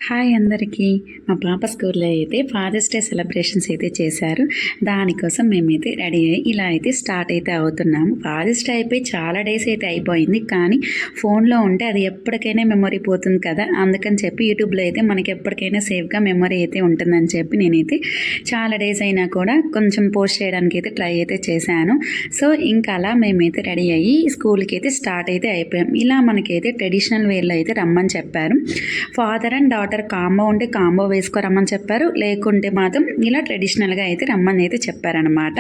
Hi అందరికీ. మా పాప స్కూల్లో అయితే ఫాదర్స్ డే సెలబ్రేషన్స్ అయితే చేశారు. దానికోసం మేమైతే రెడీ అయ్యి ఇలా అయితే స్టార్ట్ అయితే అవుతున్నాము. ఫాదర్స్ డే అయిపోయి చాలా డేస్ అయితే అయిపోయింది, కానీ ఫోన్లో ఉంటే అది ఎప్పటికైనా మెమొరీ పోతుంది కదా, అందుకని చెప్పి యూట్యూబ్లో అయితే మనకి ఎప్పటికైనా సేఫ్గా మెమొరీ అయితే ఉంటుందని చెప్పి నేనైతే చాలా డేస్ అయినా కూడా కొంచెం పోస్ట్ చేయడానికి అయితే ట్రై అయితే చేశాను. సో ఇంకా అలా మేమైతే రెడీ అయ్యి స్కూల్కి అయితే స్టార్ట్ అయితే అయిపోయాం. ఇలా మనకైతే ట్రెడిషనల్ వేర్లో అయితే రమ్మని చెప్పారు. ఫాదర్ అండ్ డాటర్ కాంబో ఉంటే కాంబో వేసుకోరమ్మని చెప్పారు, లేకుంటే మాత్రం ఇలా ట్రెడిషనల్గా అయితే రమ్మని అయితే చెప్పారనమాట.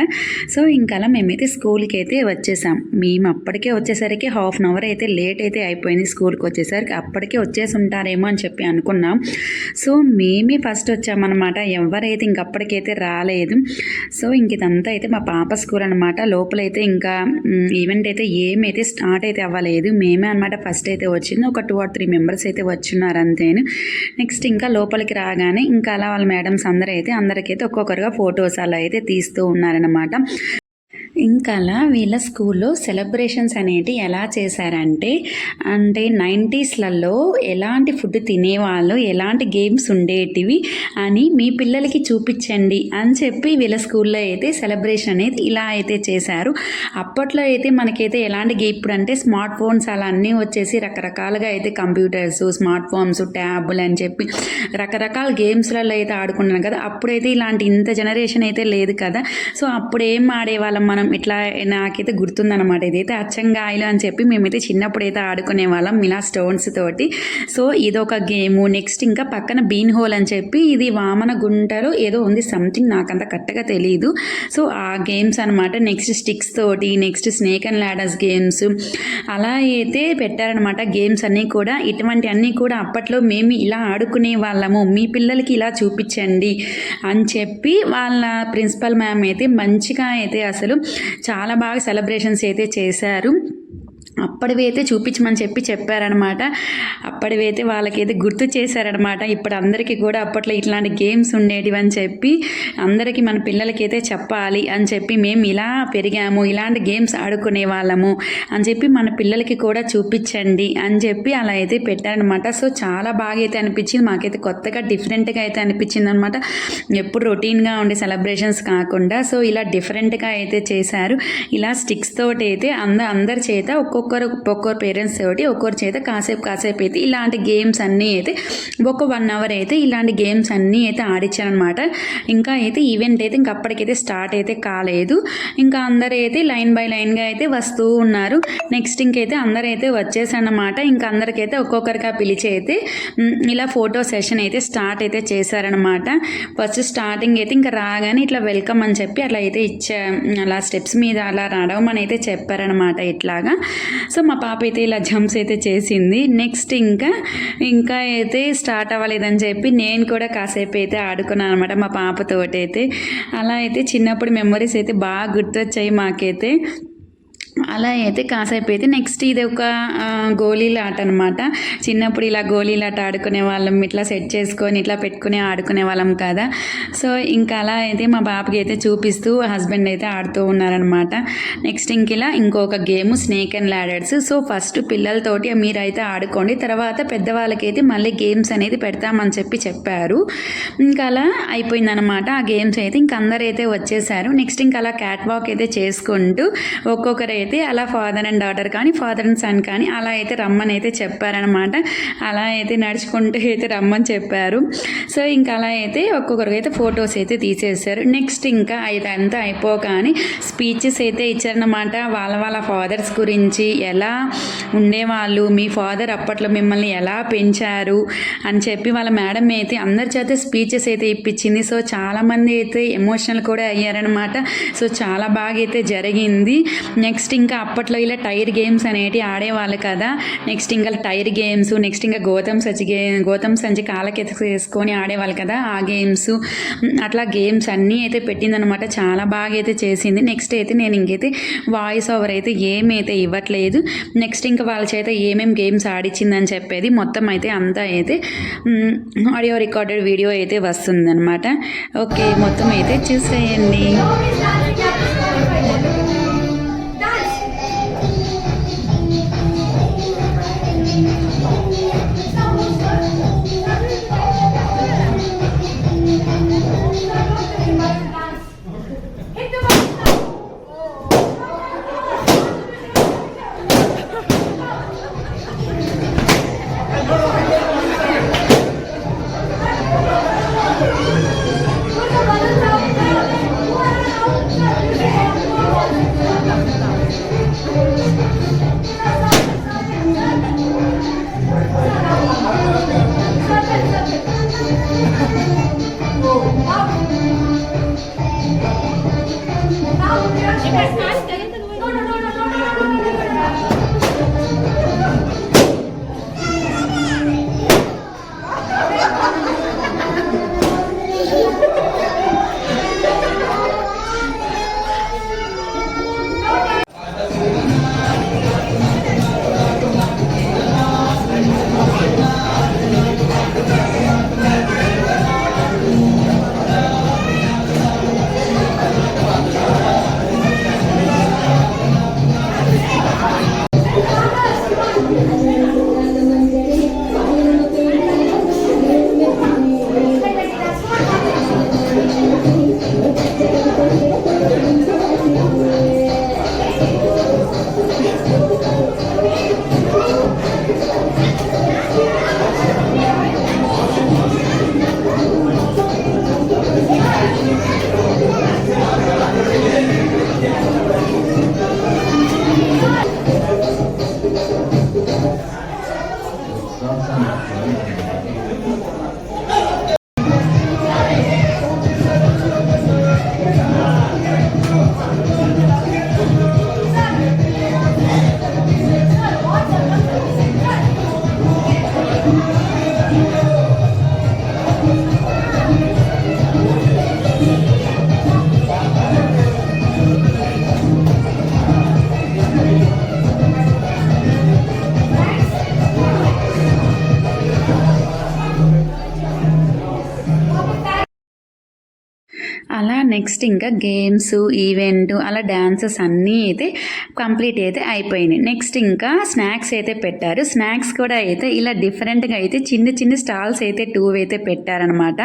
సో ఇంకా అలా మేమైతే స్కూల్కి అయితే వచ్చేసాం. మేము అప్పటికే వచ్చేసరికి హాఫ్ అన్ అవర్ అయితే లేట్ అయితే అయిపోయింది. స్కూల్కి వచ్చేసరికి అప్పటికే వచ్చేసి ఉంటారేమో అని చెప్పి అనుకున్నాం. సో మేమే ఫస్ట్ వచ్చామన్నమాట, ఎవరైతే ఇంకప్పటికైతే రాలేదు. సో ఇంక ఇదంతా అయితే మా పాప స్కూల్ అనమాట. లోపలైతే ఇంకా ఈవెంట్ అయితే ఏమైతే స్టార్ట్ అయితే అవ్వలేదు, మేమే అనమాట ఫస్ట్ అయితే వచ్చింది. ఒక 2 or 3 మెంబర్స్ అయితే వచ్చున్నారు అంతేను. నెక్స్ట్ ఇంకా లోపలికి రాగానే ఇంకా అలా వాళ్ళ మేడమ్స్ అందరికైతే ఒక్కొక్కరుగా ఫొటోస్ అలా అయితే తీస్తూ ఉన్నారనమాట. ఇంకా అలా వీళ్ళ స్కూల్లో సెలబ్రేషన్స్ అనేవి ఎలా చేశారంటే, 90sలలో ఎలాంటి ఫుడ్ తినేవాళ్ళు, ఎలాంటి గేమ్స్ ఉండేటివి అని మీ పిల్లలకి చూపించండి అని చెప్పి వీళ్ళ స్కూల్లో అయితే సెలబ్రేషన్ అనేది ఇలా అయితే చేశారు. అప్పట్లో అయితే మనకైతే ఎలాంటి ఇప్పుడు అంటే స్మార్ట్ ఫోన్స్ అలా అన్నీ వచ్చేసి రకరకాలుగా అయితే కంప్యూటర్స్, స్మార్ట్ ఫోన్స్, ట్యాబులు అని చెప్పి రకరకాల గేమ్స్లలో అయితే ఆడుకున్నాం కదా. అప్పుడైతే ఇలాంటి ఇంత జనరేషన్ అయితే లేదు కదా. సో అప్పుడు ఏం ఆడేవాళ్ళం మనం, ఇట్లా నాకైతే గుర్తుందనమాట. ఇదైతే అచ్చంగాయలు అని చెప్పి మేమైతే చిన్నప్పుడు అయితే ఆడుకునే వాళ్ళం ఇలా స్టోన్స్ తోటి. సో ఇదొక గేము. నెక్స్ట్ ఇంకా పక్కన బీన్ హోల్ అని చెప్పి ఇది వామన గుంటలో ఏదో ఉంది, సంథింగ్ నాకంత కరెక్ట్గా తెలియదు. సో ఆ గేమ్స్ అనమాట. నెక్స్ట్ స్టిక్స్ తోటి, next snake and ladders games అలా అయితే పెట్టారనమాట. గేమ్స్ అన్నీ కూడా ఇటువంటి అన్నీ కూడా అప్పట్లో మేము ఇలా ఆడుకునే వాళ్ళము, మీ పిల్లలకి ఇలా చూపించండి అని చెప్పి వాళ్ళ ప్రిన్సిపల్ మ్యామ్ అయితే మంచిగా అయితే అసలు చాలా బాగా సెలబ్రేషన్స్ అయితే చేశారు. అప్పటివి అయితే చూపించమని చెప్పారనమాట. అప్పటివి అయితే వాళ్ళకైతే గుర్తు చేశారనమాట. ఇప్పుడు అందరికీ కూడా అప్పట్లో ఇట్లాంటి గేమ్స్ ఉండేటివి అని చెప్పి అందరికీ మన పిల్లలకైతే చెప్పాలి అని చెప్పి, మేము ఇలా పెరిగాము, ఇలాంటి గేమ్స్ ఆడుకునే వాళ్ళము అని చెప్పి మన పిల్లలకి కూడా చూపించండి అని చెప్పి అలా అయితే పెట్టారనమాట. సో చాలా బాగా అయితే అనిపించింది మాకైతే, కొత్తగా డిఫరెంట్గా అయితే అనిపించింది అనమాట. ఎప్పుడు రొటీన్గా ఉండే సెలబ్రేషన్స్ కాకుండా సో ఇలా డిఫరెంట్గా అయితే చేశారు. ఇలా స్టిక్స్ తోటి అయితే అందరి చేత ఒక్కొక్కరు పేరెంట్స్ తోటి ఒక్కొక్కరి చేత కాసేపు అయితే ఇలాంటి గేమ్స్ అన్నీ అయితే ఒక 1 hour అయితే ఇలాంటి గేమ్స్ అన్నీ అయితే ఆడించారనమాట. ఇంకా అయితే ఈవెంట్ అయితే ఇంకా అప్పటికైతే స్టార్ట్ అయితే కాలేదు. ఇంకా అందరూ అయితే లైన్ బై లైన్గా అయితే వస్తూ ఉన్నారు. నెక్స్ట్ ఇంకైతే అందరూ అయితే వచ్చేసారనమాట. ఇంకా అందరికైతే ఒక్కొక్కరిగా పిలిచి అయితే ఇలా ఫోటో సెషన్ అయితే స్టార్ట్ అయితే చేశారనమాట. ఫస్ట్ స్టార్టింగ్ అయితే ఇంకా రాగానే ఇట్లా వెల్కమ్ అని చెప్పి అట్లా అయితే అలా స్టెప్స్ మీద అలా నడవమని అయితే చెప్పారనమాట ఇట్లాగా. సో మా పాప అయితే ఇలా జంప్స్ అయితే చేసింది. నెక్స్ట్ ఇంకా అయితే స్టార్ట్ అవ్వలేదని చెప్పి నేను కూడా కాసేపు అయితే ఆడుకున్నాను అనమాట మా పాపతోటి అయితే. అలా అయితే చిన్నప్పుడు మెమరీస్ అయితే బాగా గుర్తొచ్చాయి మాకైతే. అలా అయితే కాసేపు అయితే నెక్స్ట్ ఇది ఒక గోళీల ఆట అనమాట. చిన్నప్పుడు ఇలా గోళీల ఆట ఆడుకునే వాళ్ళం, ఇట్లా సెట్ చేసుకొని ఇట్లా పెట్టుకుని ఆడుకునే వాళ్ళం కదా. సో ఇంకా అలా అయితే మా బాబుకి అయితే చూపిస్తూ హస్బెండ్ అయితే ఆడుతూ ఉన్నారనమాట. నెక్స్ట్ ఇంకొక game snake and ladders. So first పిల్లలతోటి మీరైతే ఆడుకోండి, తర్వాత పెద్దవాళ్ళకైతే మళ్ళీ గేమ్స్ అనేది పెడతామని చెప్పారు. ఇంకా అలా అయిపోయిందనమాట ఆ గేమ్స్ అయితే. ఇంక అందరైతే వచ్చేసారు. నెక్స్ట్ ఇంకా అలా క్యాట్ వాక్ అయితే చేసుకుంటూ ఒక్కొక్కరు అయితే అలా ఫాదర్ అండ్ డాటర్ కానీ ఫాదర్ అండ్ సన్ కానీ అలా అయితే రమ్మని అయితే చెప్పారనమాట. అలా అయితే నడుచుకుంటూ అయితే రమ్మని చెప్పారు. సో ఇంకా అలా అయితే ఒక్కొక్కరికి అయితే ఫొటోస్ అయితే తీసేశారు. నెక్స్ట్ ఇంకా ఇదంతా అయిపోగానే స్పీచెస్ అయితే ఇచ్చారనమాట. వాళ్ళ ఫాదర్స్ గురించి, ఎలా ఉండేవాళ్ళు, మీ ఫాదర్ అప్పట్లో మిమ్మల్ని ఎలా పెంచారు అని చెప్పి వాళ్ళ మేడం అయితే అందరి చేత స్పీచెస్ అయితే ఇప్పించింది. సో చాలామంది అయితే ఎమోషనల్ కూడా అయ్యారనమాట. సో చాలా బాగా అయితే జరిగింది. నెక్స్ట్ ఇంకా అప్పట్లో ఇలా టైర్ గేమ్స్ అనేవి ఆడేవాళ్ళు కదా. నెక్స్ట్ ఇంకా టైర్ గేమ్స్, నెక్స్ట్ ఇంకా గోతం సంచి కాలకెసుకొని ఆడేవాళ్ళు కదా, ఆ గేమ్స్ అట్లా గేమ్స్ అన్నీ అయితే పెట్టిందనమాట. చాలా బాగా అయితే చేసింది. నెక్స్ట్ అయితే నేను ఇంకైతే వాయిస్ ఓవర్ అయితే ఏమైతే ఇవ్వట్లేదు. నెక్స్ట్ ఇంకా వాళ్ళ చేత ఏమేమి గేమ్స్ ఆడిచ్చిందని చెప్పేది మొత్తం అయితే అంతా అయితే ఆడియో రికార్డెడ్ వీడియో అయితే వస్తుందన్నమాట. ఓకే, మొత్తం అయితే చూసేయండి. అలా నెక్స్ట్ ఇంకా గేమ్స్ ఈవెంట్ అలా డాన్సెస్ అన్నీ అయితే కంప్లీట్ అయితే అయిపోయినాయి. నెక్స్ట్ ఇంకా స్నాక్స్ అయితే పెట్టారు. స్నాక్స్ కూడా అయితే ఇలా డిఫరెంట్గా అయితే చిన్న చిన్న స్టాల్స్ అయితే 2 అయితే పెట్టారనమాట.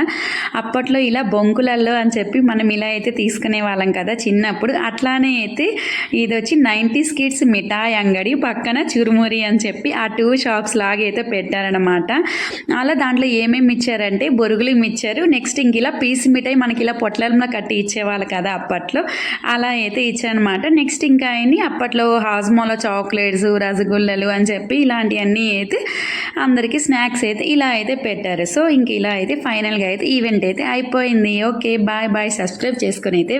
అప్పట్లో ఇలా బొంకులల్లో అని చెప్పి మనం ఇలా అయితే తీసుకునే వాళ్ళం కదా చిన్నప్పుడు. అట్లానే అయితే ఇది వచ్చి 90s కిడ్స్ మిఠాయి అంగడి, పక్కన చురుమురి అని చెప్పి ఆ 2 షాప్స్ లాగా అయితే పెట్టారనమాట. అలా దాంట్లో ఏమేమి ఇచ్చారంటే బొరుగులు ఇచ్చారు. నెక్స్ట్ ఇంక ఇలా పీస్ మిఠాయి మనకి ఇలా పొట్లంలో కట్టి ఇచ్చేవాళ్ళు కదా అప్పట్లో, అలా అయితే ఇచ్చారనమాట. నెక్స్ట్ ఇంకా అప్పట్లో హాజ్మోలో చాక్లెట్స్, రసగుల్లలు అని చెప్పి ఇలాంటివన్నీ అయితే అందరికీ స్నాక్స్ అయితే ఇలా అయితే పెట్టారు. సో ఇంక ఇలా అయితే ఫైనల్గా అయితే ఈవెంట్ అయితే అయిపోయింది. Okay, bye bye. సబ్స్క్రైబ్ చేసుకొని అయితే